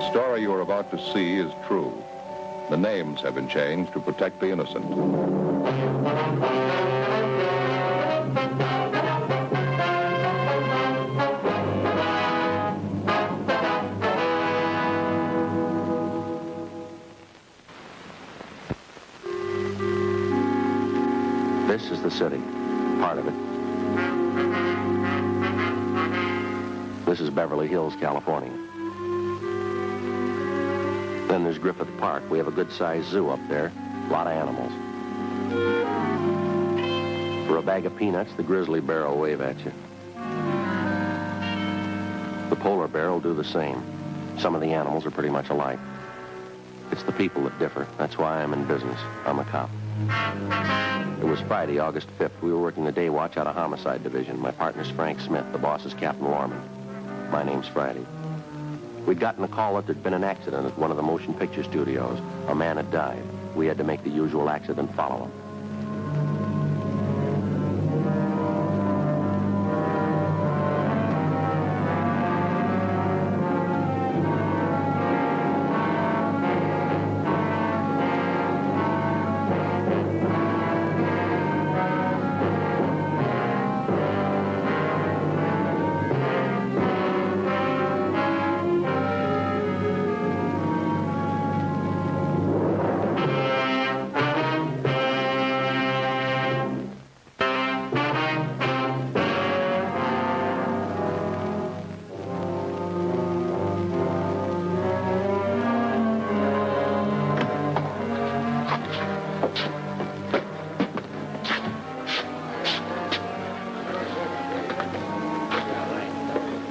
story you are about to see is true. The names have been changed to protect the innocent. This is the city, part of it. This is Beverly Hills, California. Then there's Griffith Park. We have a good-sized zoo up there. A lot of animals. For a bag of peanuts, the grizzly bear will wave at you. The polar bear will do the same. Some of the animals are pretty much alike. It's the people that differ. That's why I'm in business. I'm a cop. It was Friday, August 5th. We were working the day watch out of Homicide Division. My partner's Frank Smith. The boss is Captain Lorman. My name's Friday. We'd gotten a call that there'd been an accident at one of the motion picture studios. A man had died. We had to make the usual accident follow him.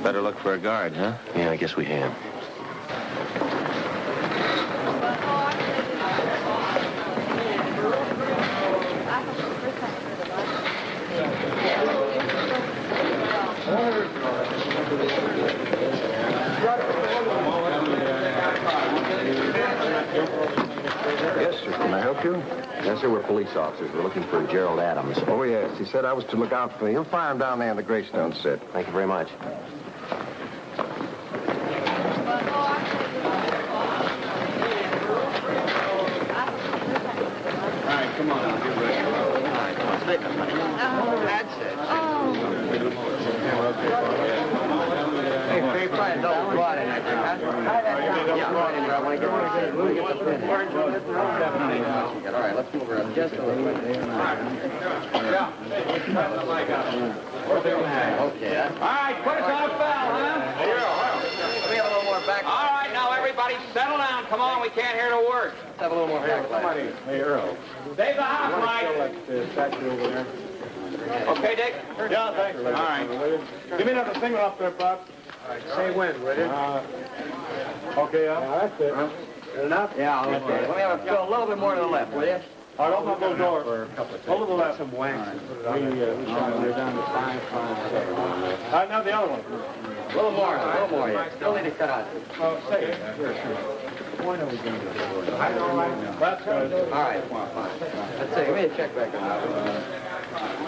Better look for a guard, huh? Yeah, I guess we have. Yes, sir. Can I help you? Yes, sir, we're police officers. We're looking for Gerald Adams. Oh, yes. He said I was to look out for you. You'll find him down there in the Greystone set. Thank you very much. All right, come on, I'll get ready. All right, come on, stay up, honey. That's it. Hey, Faye, try a double quad in that thing, huh? Yeah, I want to get the pin. All right, let's move around just a little bit. Yeah. Okay. All right, put us on a foul, huh? Let me have a little more back. All right, now everybody settle down. Come on, we can't hear the word. Let's have a little more back. Hey, Earl. Save the house, Mike. Like the statue over there. Okay, Dick? Yeah, thanks. All right. Give me another finger up there, Bob. Say when, will you? Okay, that's it. Good enough? Yeah, okay. Let me have a little bit more to the left, will you? All right, open up those doors. Over the left. Some wax. We shot her down to 557. All right, now the other one. A little more, yeah. Still need to cut out. Oh, say it. Sure. When are we going to do it? That's good. All right, fine. Let's see, give me a check back on that.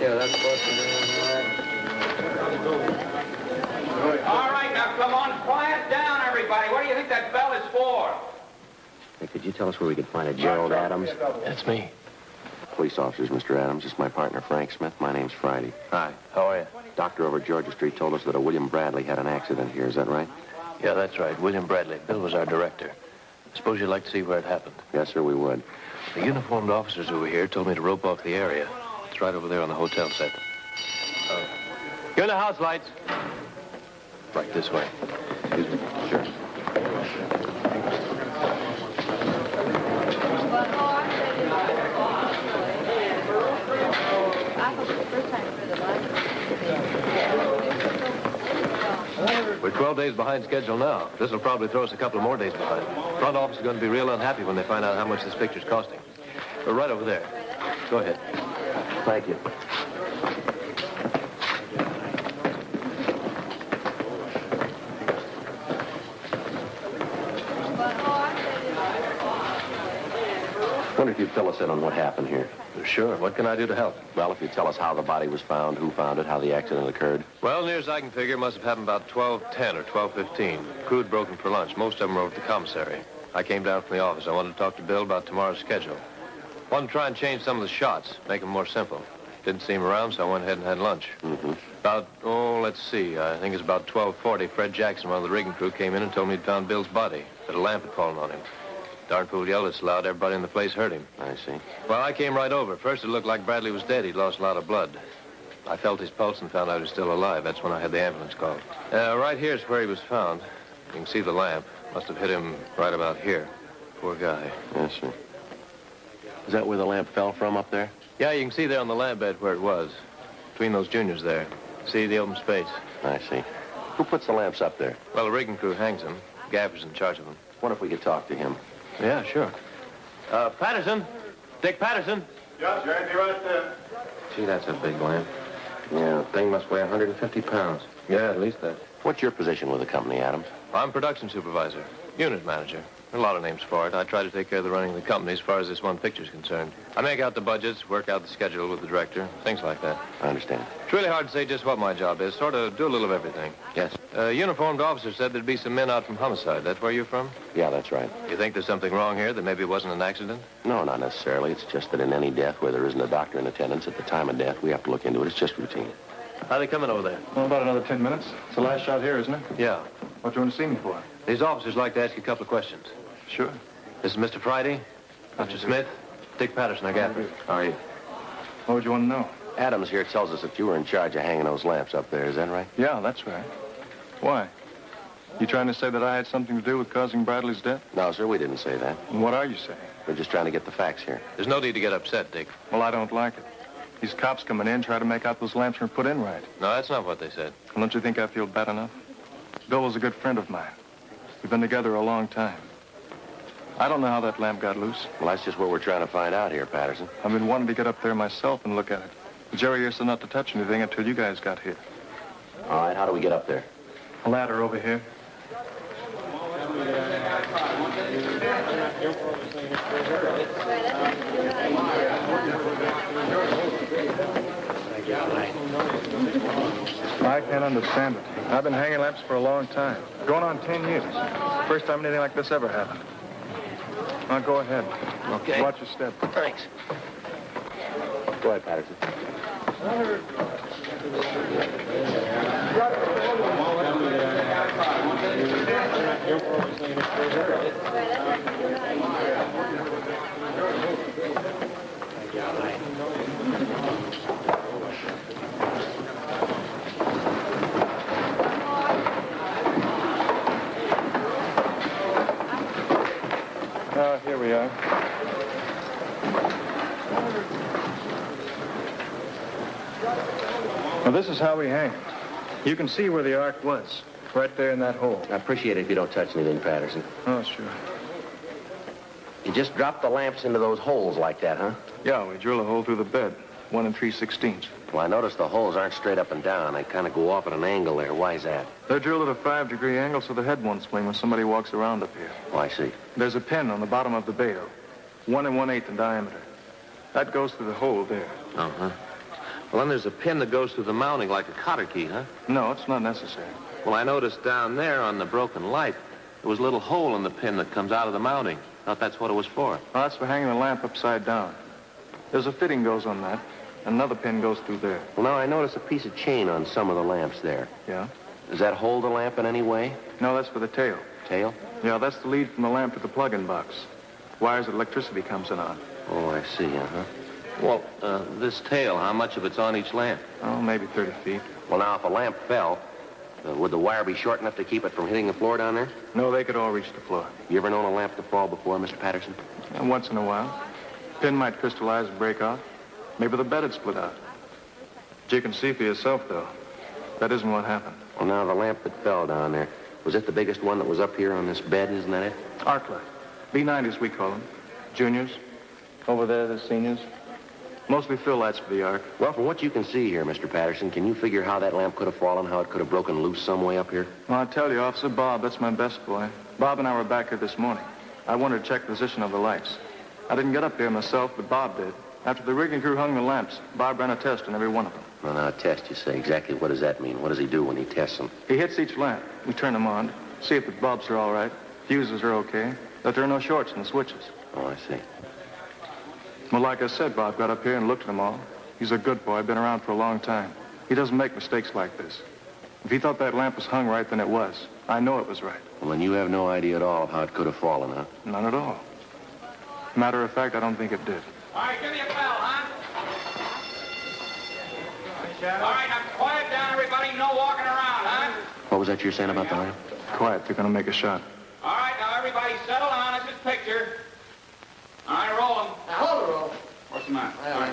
Yeah, that's supposed to be... All right, now come on, quiet down, everybody. What do you think that bell is for? Hey, could you tell us where we could find a Gerald Adams? That's me. Police officers, Mr. Adams. This is my partner, Frank Smith. My name's Friday. Hi, how are you? Doctor over at Georgia Street told us that a William Bradley had an accident here. Is that right? Yeah, that's right. William Bradley. Bill was our director. Suppose you'd like to see where it happened. Yes, sir, we would. The uniformed officers who were here told me to rope off the area. It's right over there on the hotel set. You're in the house lights. Right this way. Excuse me. Sure. We're 12 days behind schedule now. This will probably throw us a couple of more days behind. Front office is going to be real unhappy when they find out how much this picture's costing. We're right over there. Go ahead. Thank you. Wonder if you'd fill us in on what happened here. Sure. What can I do to help? Well, if you tell us how the body was found, who found it, how the accident occurred. Well, near as I can figure, it must have happened about 12:10 or 12:15. Crew had broken for lunch. Most of them were over at the commissary. I came down from the office. I wanted to talk to Bill about tomorrow's schedule. Wanted to try and change some of the shots, make them more simple. Didn't see him around, so I went ahead and had lunch. About, let's see, I think it's about 12:40, Fred Jackson, one of the rigging crew, came in and told me he'd found Bill's body, that a lamp had fallen on him. Darn fool yelled it so loud, everybody in the place heard him. I see. Well, I came right over. First, it looked like Bradley was dead. He'd lost a lot of blood. I felt his pulse and found out he was still alive. That's when I had the ambulance called. Right here's where he was found. You can see the lamp. Must have hit him right about here. Poor guy. Yes, sir. Is that where the lamp fell from up there? Yeah, you can see there on the lamp bed where it was. Between those juniors there. See the open space? I see. Who puts the lamps up there? Well, the rigging crew hangs them. Gaffer's in charge of them. What if we could talk to him? Yeah, sure. Patterson. Dick Patterson. Yes, sir. Be right there. Gee, that's a big lamp. Yeah, the thing must weigh 150 pounds. Yeah, at least that. What's your position with the company, Adams? I'm production supervisor. Unit manager. There are a lot of names for it. I try to take care of the running of the company as far as this one picture's concerned. I make out the budgets, work out the schedule with the director, things like that. I understand. It's really hard to say just what my job is. Sort of do a little of everything. Yes? A uniformed officer said there'd be some men out from homicide. That's where you're from? Yeah, that's right. You think there's something wrong here, that maybe it wasn't an accident? No, not necessarily. It's just that in any death where there isn't a doctor in attendance at the time of death, we have to look into it. It's just routine. How are they coming over there? Well, about another 10 minutes. It's the last shot here, isn't it? Yeah. What do you want to see me for? These officers like to ask you a couple of questions. Sure. This is Mr. Friday, Mr. Smith, Dick Patterson, I gather. How are you? What would you want to know? Adams here tells us that you were in charge of hanging those lamps up there. Is that right? Yeah, that's right. Why? You trying to say that I had something to do with causing Bradley's death? No, sir, we didn't say that. And what are you saying? We're just trying to get the facts here. There's no need to get upset, Dick. Well, I don't like it. These cops coming in try to make out those lamps weren't put in right. No, that's not what they said. Well, don't you think I feel bad enough? Bill was a good friend of mine. We've been together a long time. I don't know how that lamp got loose. Well, that's just what we're trying to find out here, Patterson. I've been wanting to get up there myself and look at it. Jerry here said not to touch anything until you guys got here. All right, how do we get up there? A ladder over here. I can't understand it. I've been hanging lamps for a long time. Going on 10 years. First time anything like this ever happened. Now, go ahead. Okay. Watch your step. Thanks. Go ahead, Patterson. Here we are. Now, this is how we hang. You can see where the arc was, right there in that hole. I appreciate it if you don't touch anything, Patterson. Oh, sure. You just drop the lamps into those holes like that, huh? Yeah, we drill a hole through the bed, 1 3/16. Well, I noticed the holes aren't straight up and down. They kind of go off at an angle there. Why is that? They're drilled at a 5-degree angle so the head won't swing when somebody walks around up here. Oh, I see. There's a pin on the bottom of the bale, 1 1/8 in diameter. That goes through the hole there. Uh-huh. Well, then there's a pin that goes through the mounting like a cotter key, huh? No, it's not necessary. Well, I noticed down there on the broken light, there was a little hole in the pin that comes out of the mounting. Thought that's what it was for. Well, that's for hanging the lamp upside down. There's a fitting goes on that. Another pin goes through there. Well, now I noticed a piece of chain on some of the lamps there. Yeah? Does that hold the lamp in any way? No, that's for the tail. Tail? Yeah, that's the lead from the lamp to the plug-in box. Wires that electricity comes in on. Oh, I see, uh-huh. Well, this tail, how much of it's on each lamp? Oh, maybe 30 feet. Well, now, if a lamp fell, would the wire be short enough to keep it from hitting the floor down there? No, they could all reach the floor. You ever known a lamp to fall before, Mr. Patterson? And once in a while. Pin might crystallize and break off. Maybe the bed had split out. But you can see for yourself, though. That isn't what happened. Well, now, the lamp that fell down there, was it the biggest one that was up here on this bed, isn't that it? Arc light. B90s, we call them. Juniors. Over there, the seniors. Mostly fill lights for the arc. Well, from what you can see here, Mr. Patterson, can you figure how that lamp could have fallen, how it could have broken loose some way up here? Well, I'll tell you, Officer Bob, that's my best boy. Bob and I were back here this morning. I wanted to check the position of the lights. I didn't get up here myself, but Bob did. After the rigging crew hung the lamps, Bob ran a test on every one of them. Well, now, a test, you say. Exactly what does that mean? What does he do when he tests them? He hits each lamp. We turn them on, see if the bulbs are all right, fuses are okay, that there are no shorts in the switches. Oh, I see. Well, like I said, Bob got up here and looked at them all. He's a good boy, been around for a long time. He doesn't make mistakes like this. If he thought that lamp was hung right, then it was. I know it was right. Well, then you have no idea at all of how it could have fallen, huh? None at all. Matter of fact, I don't think it did. All right, give me a bell, huh? All right, now quiet down, everybody. No walking around, huh? What was that you were saying about the lamp? Quiet, they're gonna make a shot. All right, now everybody settle down. This is picture. All right, roll them. Now, hold it, roll. What's the matter? All right.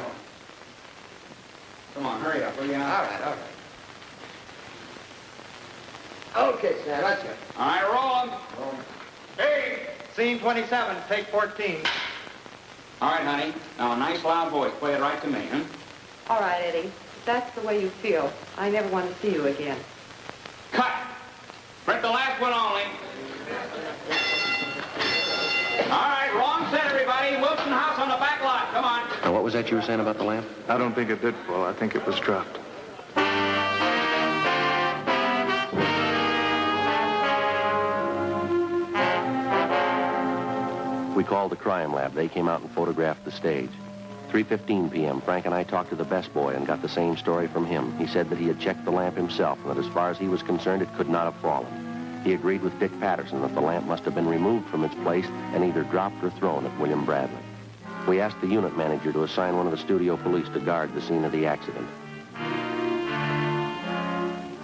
Come on, hurry up, will you? All right. Okay, Sam, let's go. All right, roll them. Hey! Scene 27, take 14. All right, honey. Now, a nice loud voice. Play it right to me, huh? All right, Eddie. If that's the way you feel, I never want to see you again. Cut! Print the last one only. All right, wrong set, everybody. Wilson House on the back lot. Come on. Now, what was that you were saying about the lamp? I don't think it did fall. I think it was dropped. We called the crime lab. They came out and photographed the stage. 3:15 p.m., Frank and I talked to the best boy and got the same story from him. He said that he had checked the lamp himself and that as far as he was concerned, it could not have fallen. He agreed with Dick Patterson that the lamp must have been removed from its place and either dropped or thrown at William Bradley. We asked the unit manager to assign one of the studio police to guard the scene of the accident.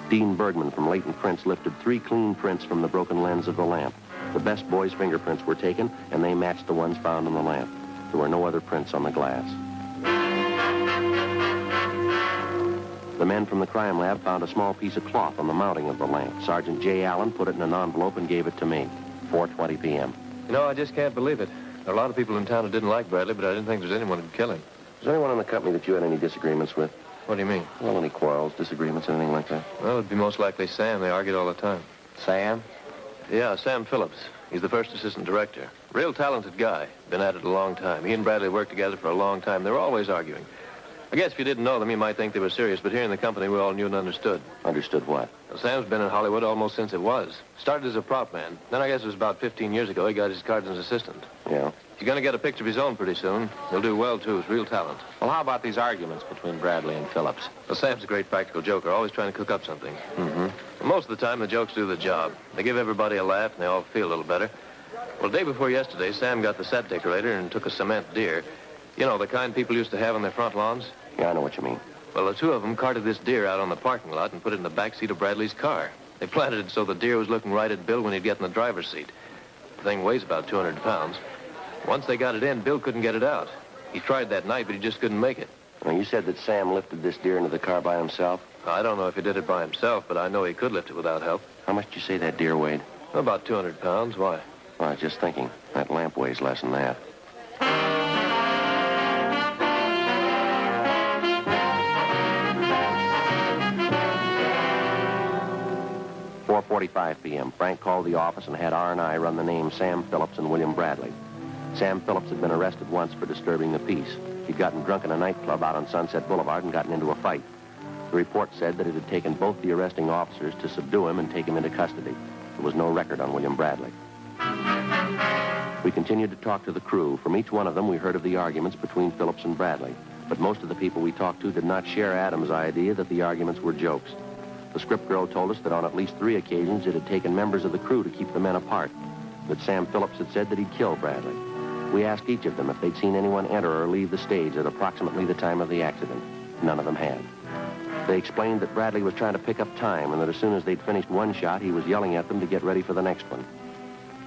Dean Bergman from Leighton Prints lifted 3 clean prints from the broken lens of the lamp. The best boy's fingerprints were taken, and they matched the ones found on the lamp. There were no other prints on the glass. The men from the crime lab found a small piece of cloth on the mounting of the lamp. Sergeant J. Allen put it in an envelope and gave it to me. 4:20 p.m. You know, I just can't believe it. There are a lot of people in town who didn't like Bradley, but I didn't think there was anyone who'd kill him. Was there anyone in the company that you had any disagreements with? What do you mean? Well, any quarrels, disagreements, anything like that? Well, it'd be most likely Sam. They argued all the time. Sam? Yeah, Sam Phillips. He's the first assistant director. Real talented guy. Been at it a long time. He and Bradley worked together for a long time. They were always arguing. I guess if you didn't know them, you might think they were serious, but here in the company, we all knew and understood. Understood what? Well, Sam's been in Hollywood almost since it was. Started as a prop man. Then I guess it was about 15 years ago, he got his cards as assistant. Yeah. He's going to get a picture of his own pretty soon. He'll do well, too. He's real talent. Well, how about these arguments between Bradley and Phillips? Well, Sam's a great practical joker, always trying to cook up something. Mm-hmm. Well, most of the time, the jokes do the job. They give everybody a laugh, and they all feel a little better. Well, the day before yesterday, Sam got the set decorator and took a cement deer. You know, the kind people used to have on their front lawns? Yeah, I know what you mean. Well, the 2 of them carted this deer out on the parking lot and put it in the back seat of Bradley's car. They planted it so the deer was looking right at Bill when he'd get in the driver's seat. The thing weighs about 200 pounds. Once they got it in, Bill couldn't get it out. He tried that night, but he just couldn't make it. Now, you said that Sam lifted this deer into the car by himself? I don't know if he did it by himself, but I know he could lift it without help. How much did you say that deer weighed? About 200 pounds. Why? Well, I was just thinking. That lamp weighs less than that. .45 p.m. Frank called the office and had R&I run the names Sam Phillips and William Bradley. Sam Phillips had been arrested once for disturbing the peace. He'd gotten drunk in a nightclub out on Sunset Boulevard and gotten into a fight. The report said that it had taken both the arresting officers to subdue him and take him into custody. There was no record on William Bradley. We continued to talk to the crew. From each one of them, we heard of the arguments between Phillips and Bradley. But most of the people we talked to did not share Adam's idea that the arguments were jokes. The script girl told us that on at least 3 occasions it had taken members of the crew to keep the men apart, that Sam Phillips had said that he'd killed Bradley. We asked each of them if they'd seen anyone enter or leave the stage at approximately the time of the accident. None of them had. They explained that Bradley was trying to pick up time and that as soon as they'd finished one shot, he was yelling at them to get ready for the next one.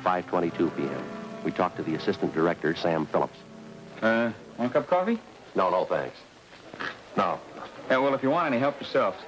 5:22 p.m. We talked to the assistant director, Sam Phillips. Want a cup of coffee? No, thanks. No. Yeah, well, if you want any, help yourselves.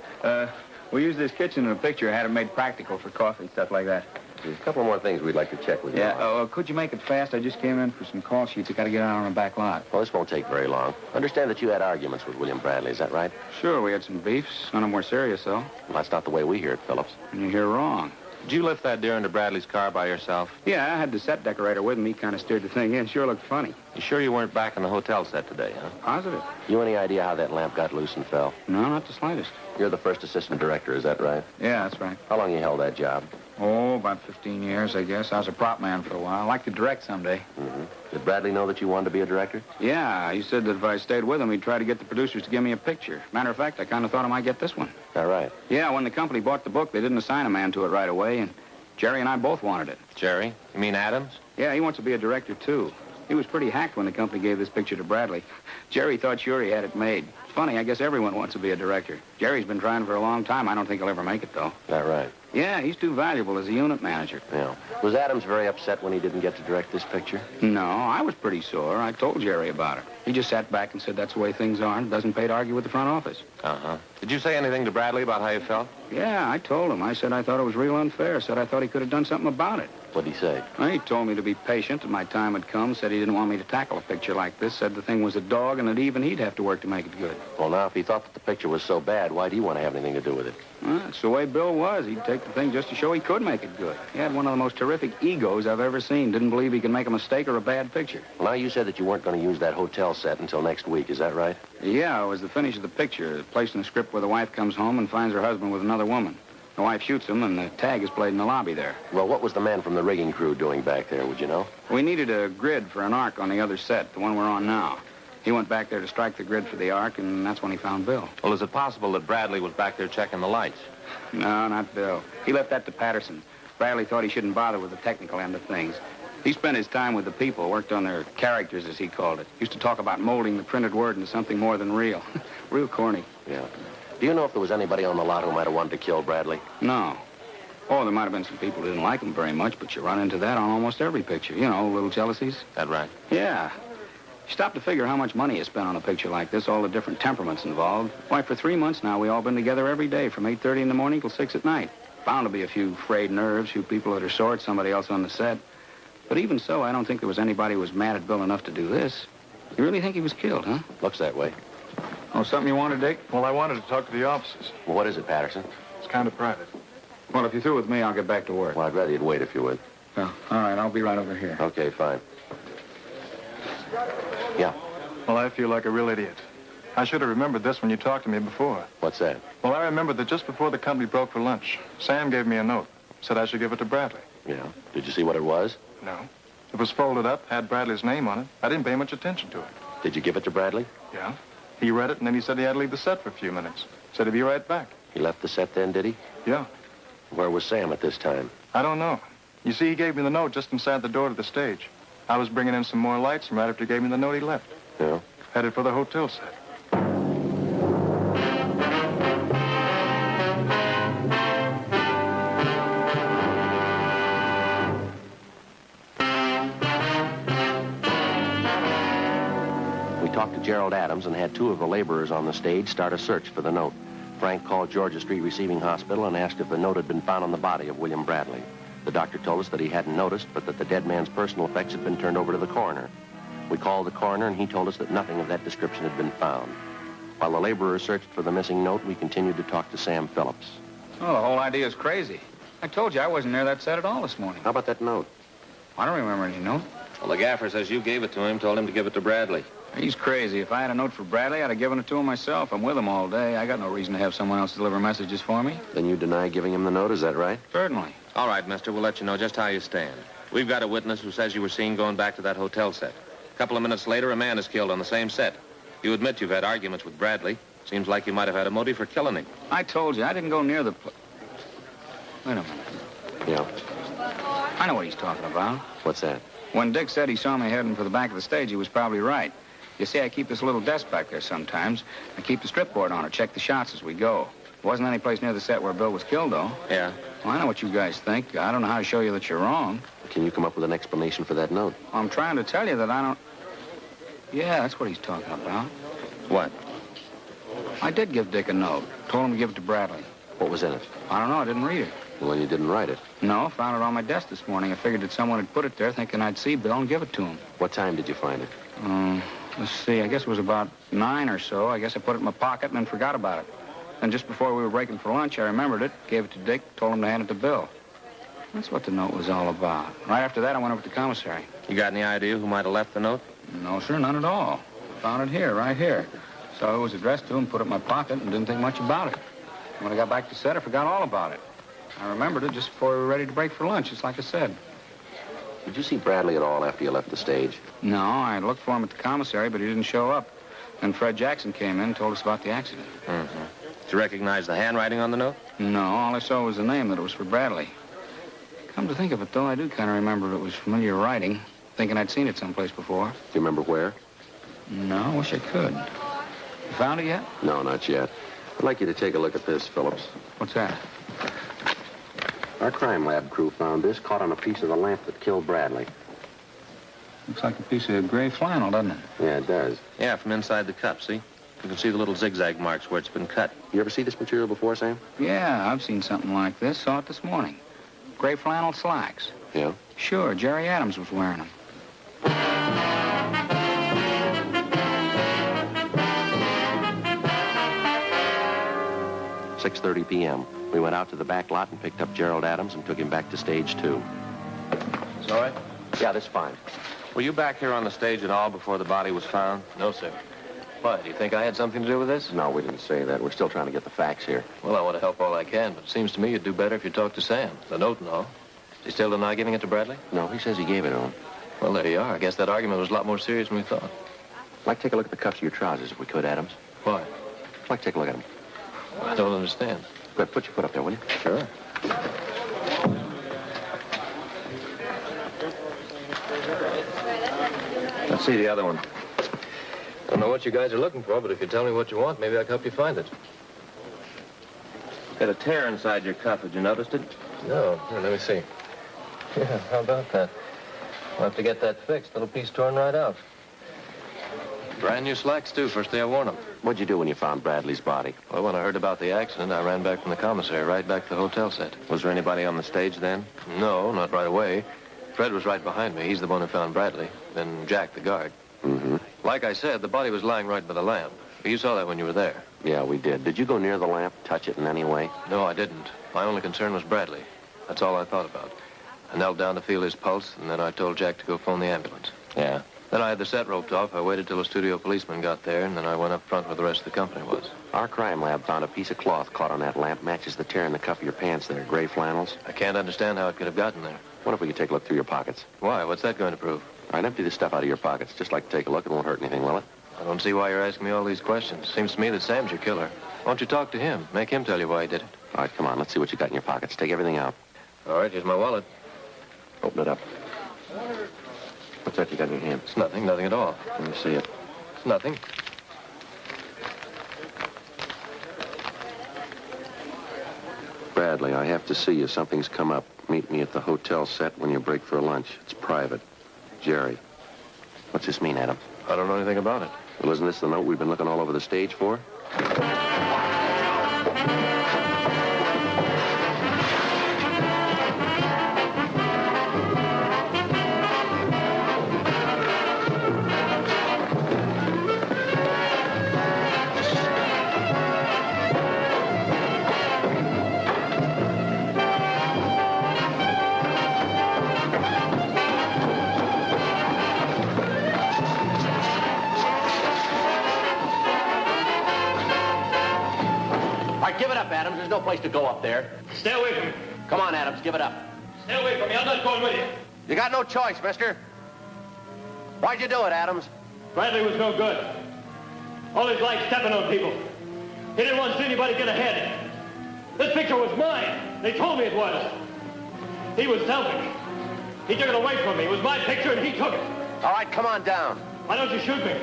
We use this kitchen in a picture. I had it made practical for coffee, stuff like that. There's a couple more things we'd like to check with you. Yeah, could you make it fast? I just came in for some call sheets. I got to get out on the back lot. Well, this won't take very long. Understand that you had arguments with William Bradley, is that right? Sure, we had some beefs. None of them were serious, though. Well, that's not the way we hear it, Phillips. And you hear wrong. Did you lift that deer into Bradley's car by yourself? Yeah, I had the set decorator with me. He kind of steered the thing in. Sure looked funny. You sure you weren't back in the hotel set today, huh? Positive. You any idea how that lamp got loose and fell? No, not the slightest. You're the first assistant director, is that right? Yeah, that's right. How long you held that job? Oh, about 15 years, I guess. I was a prop man for a while. I'd like to direct someday. Mm-hmm. Did Bradley know that you wanted to be a director? Yeah, he said that if I stayed with him, he'd try to get the producers to give me a picture. Matter of fact, I kind of thought I might get this one. All right. Yeah, when the company bought the book, they didn't assign a man to it right away, and Jerry and I both wanted it. Jerry? You mean Adams? Yeah, he wants to be a director, too. He was pretty hacked when the company gave this picture to Bradley. Jerry thought sure he had it made. It's funny, I guess everyone wants to be a director. Jerry's been trying for a long time. I don't think he'll ever make it, though. Is that right? Yeah, he's too valuable as a unit manager. Yeah. Was Adams very upset when he didn't get to direct this picture? No, I was pretty sore. I told Jerry about it. He just sat back and said that's the way things are, and it doesn't pay to argue with the front office. Uh-huh. Did you say anything to Bradley about how you felt? Yeah, I told him. I said I thought it was real unfair. Said I thought he could have done something about it. What'd he say? Well, he told me to be patient, that my time had come. Said he didn't want me to tackle a picture like this. Said the thing was a dog, and that even he'd have to work to make it good. Well, now, if he thought that the picture was so bad, why do you want to have anything to do with it? Well, that's the way Bill was. He'd take the thing just to show he could make it good. He had one of the most terrific egos I've ever seen. Didn't believe he could make a mistake or a bad picture. Well, now, you said that you weren't going to use that hotel set until next week. Is that right? Yeah, it was the finish of the picture. Placed in the script where the wife comes home and finds her husband with another woman. The wife shoots him, and the tag is played in the lobby there. Well, what was the man from the rigging crew doing back there, would you know? We needed a grid for an arc on the other set, the one we're on now. He went back there to strike the grid for the arc, and that's when he found Bill. Well, is it possible that Bradley was back there checking the lights? No, not Bill. He left that to Patterson. Bradley thought he shouldn't bother with the technical end of things. He spent his time with the people, worked on their characters, as he called it. Used to talk about molding the printed word into something more than real. Real corny. Yeah. Do you know if there was anybody on the lot who might have wanted to kill Bradley? No. Oh, there might have been some people who didn't like him very much, but you run into that on almost every picture. You know, little jealousies. That right? Yeah. You stop to figure how much money is spent on a picture like this, all the different temperaments involved. Why, for 3 months now, we all been together every day from 8:30 in the morning till 6 at night. Bound to be a few frayed nerves, few people that are sore at somebody else on the set. But even so, I don't think there was anybody who was mad at Bill enough to do this. You really think he was killed, huh? Looks that way. Oh, something you wanted, Dick? Well, I wanted to talk to the officers. Well, what is it, Patterson? It's kind of private. Well, if you're through with me, I'll get back to work. Well, I'd rather you'd wait if you would. Oh, all right, I'll be right over here. Okay, fine. Yeah. Well, I feel like a real idiot. I should have remembered this when you talked to me before. What's that? Well, I remembered that just before the company broke for lunch, Sam gave me a note. Said I should give it to Bradley. Yeah. Did you see what it was? No. It was folded up, had Bradley's name on it. I didn't pay much attention to it. Did you give it to Bradley? Yeah. He read it, and then he said he had to leave the set for a few minutes. Said he'd be right back. He left the set then, did he? Yeah. Where was Sam at this time? I don't know. You see, he gave me the note just inside the door to the stage. I was bringing in some more lights, and right after he gave me the note, he left. Yeah. Headed for the hotel set. We talked to Gerald Adams and had 2 of the laborers on the stage start a search for the note. Frank called Georgia Street Receiving Hospital and asked if the note had been found on the body of William Bradley. The doctor told us that he hadn't noticed, but that the dead man's personal effects had been turned over to the coroner. We called the coroner, and he told us that nothing of that description had been found. While the laborers searched for the missing note, we continued to talk to Sam Phillips. Oh, the whole idea is crazy. I told you I wasn't near that set at all this morning. How about that note? I don't remember any note. Well, the gaffer says you gave it to him, told him to give it to Bradley. He's crazy. If I had a note for Bradley, I'd have given it to him myself. I'm with him all day. I got no reason to have someone else deliver messages for me. Then you deny giving him the note, is that right? Certainly. All right, mister, we'll let you know just how you stand. We've got a witness who says you were seen going back to that hotel set. A couple of minutes later, a man is killed on the same set. You admit you've had arguments with Bradley. Seems like you might have had a motive for killing him. I told you, I didn't go near the place. Wait a minute. Yeah. I know what he's talking about. What's that? When Dick said he saw me heading for the back of the stage, he was probably right. You see, I keep this little desk back there sometimes. I keep the strip board on it, check the shots as we go. There wasn't any place near the set where Bill was killed, though. Yeah. Well, I know what you guys think. I don't know how to show you that you're wrong. Can you come up with an explanation for that note? I'm trying to tell you that I don't... Yeah, that's what he's talking about. What? I did give Dick a note. Told him to give it to Bradley. What was in it? I don't know. I didn't read it. Well, then you didn't write it. No, found it on my desk this morning. I figured that someone had put it there thinking I'd see Bill and give it to him. What time did you find it? Let's see. I guess it was about 9 or so. I guess I put it in my pocket and then forgot about it. And just before we were breaking for lunch, I remembered it, gave it to Dick, told him to hand it to Bill. That's what the note was all about. Right after that, I went over to the commissary. You got any idea who might have left the note? No, sir, none at all. Found it here, right here. So it was addressed to him, put it in my pocket, and didn't think much about it. When I got back to set, I forgot all about it. I remembered it just before we were ready to break for lunch, just like I said. Did you see Bradley at all after you left the stage? No, I looked for him at the commissary, but he didn't show up. Then Fred Jackson came in and told us about the accident. Mm-hmm. Did you recognize the handwriting on the note? No, all I saw was the name, that it was for Bradley. Come to think of it, though, I do kind of remember it was familiar writing, thinking I'd seen it someplace before. Do you remember where? No, I wish I could. You found it yet? No, not yet. I'd like you to take a look at this, Phillips. What's that? Our crime lab crew found this caught on a piece of the lamp that killed Bradley. Looks like a piece of gray flannel, doesn't it? Yeah, it does. Yeah, from inside the cup, see? You can see the little zigzag marks where it's been cut. You ever see this material before, Sam? Yeah, I've seen something like this. Saw it this morning. Gray flannel slacks. Yeah? Sure, Jerry Adams was wearing them. 6:30 p.m. We went out to the back lot and picked up Gerald Adams and took him back to stage 2. It's all right? Yeah, that's fine. Were you back here on the stage at all before the body was found? No, sir. Why, do you think I had something to do with this? No, we didn't say that. We're still trying to get the facts here. Well, I want to help all I can, but it seems to me you'd do better if you talked to Sam. The note and all. Is he still deny giving it to Bradley? No, he says he gave it to him. Well, there you are. I guess that argument was a lot more serious than we thought. I'd like to take a look at the cuffs of your trousers, if we could, Adams. Why? I'd like to take a look at them. I don't understand. Good. Put your foot up there, will you? Sure. Let's see the other one. Don't know what you guys are looking for, but if you tell me what you want, maybe I can help you find it. Got a tear inside your cuff. Had you noticed it? No. Here, let me see. Yeah, how about that? I'll have to get that fixed. Little piece torn right out. Brand new slacks, too. First day I worn them. What'd you do when you found Bradley's body? Well, when I heard about the accident, I ran back from the commissary, right back to the hotel set. Was there anybody on the stage then? No, not right away. Fred was right behind me. He's the one who found Bradley. Then Jack, the guard. Mm-hmm. Like I said, the body was lying right by the lamp. You saw that when you were there. Yeah, we did. Did you go near the lamp, touch it in any way? No, I didn't. My only concern was Bradley. That's all I thought about. I knelt down to feel his pulse, and then I told Jack to go phone the ambulance. Yeah. Then I had the set roped off. I waited till a studio policeman got there, and then I went up front where the rest of the company was. Our crime lab found a piece of cloth caught on that lamp. Matches the tear in the cuff of your pants there. Gray flannels. I can't understand how it could have gotten there. What if we could take a look through your pockets? Why? What's that going to prove? All right, empty the stuff out of your pockets. Just like to take a look. It won't hurt anything, will it? I don't see why you're asking me all these questions. Seems to me that Sam's your killer. Why don't you talk to him? Make him tell you why he did it. All right, come on. Let's see what you got in your pockets. Take everything out. All right, here's my wallet. Open it up. What's that you got in your hand? It's nothing, nothing at all. Let me see it. It's nothing. Bradley, I have to see you. Something's come up. Meet me at the hotel set when you break for lunch. It's private. Jerry. What's this mean, Adam? I don't know anything about it. Well, isn't this the note we've been looking all over the stage for? Give it up, Adams. There's no place to go up there. Stay away from me. Come on, Adams, give it up. Stay away from me. I'm not going with you. You got no choice, mister. Why'd you do it, Adams? Bradley was no good. All his life stepping on people. He didn't want to see anybody get ahead. This picture was mine. They told me it was. He was selfish. He took it away from me. It was my picture, and he took it. All right, come on down. Why don't you shoot me?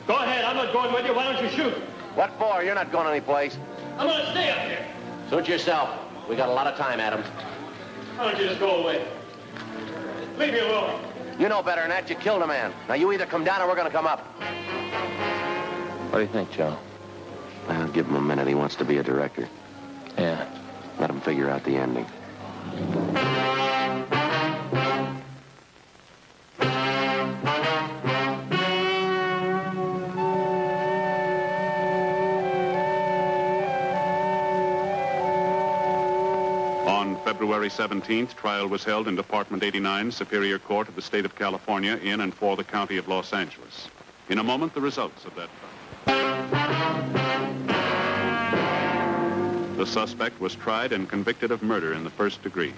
Go ahead. I'm not going with you. Why don't you shoot? What for? You're not going anyplace. I'm going to stay up here. Suit yourself. We got a lot of time, Adams. Why don't you just go away? Leave me alone. You know better than that. You killed a man. Now, you either come down or we're going to come up. What do you think, Joe? Well, give him a minute. He wants to be a director. Yeah. Let him figure out the ending. On February 17th, trial was held in Department 89, Superior Court of the State of California, in and for the County of Los Angeles. In a moment, the results of that trial. The suspect was tried and convicted of murder in the first degree.